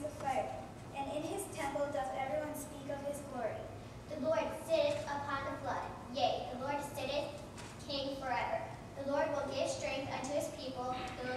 of fire, and in his temple doth everyone speak of his glory. The Lord sitteth upon the flood, yea, the Lord sitteth King forever. The Lord will give strength unto his people, the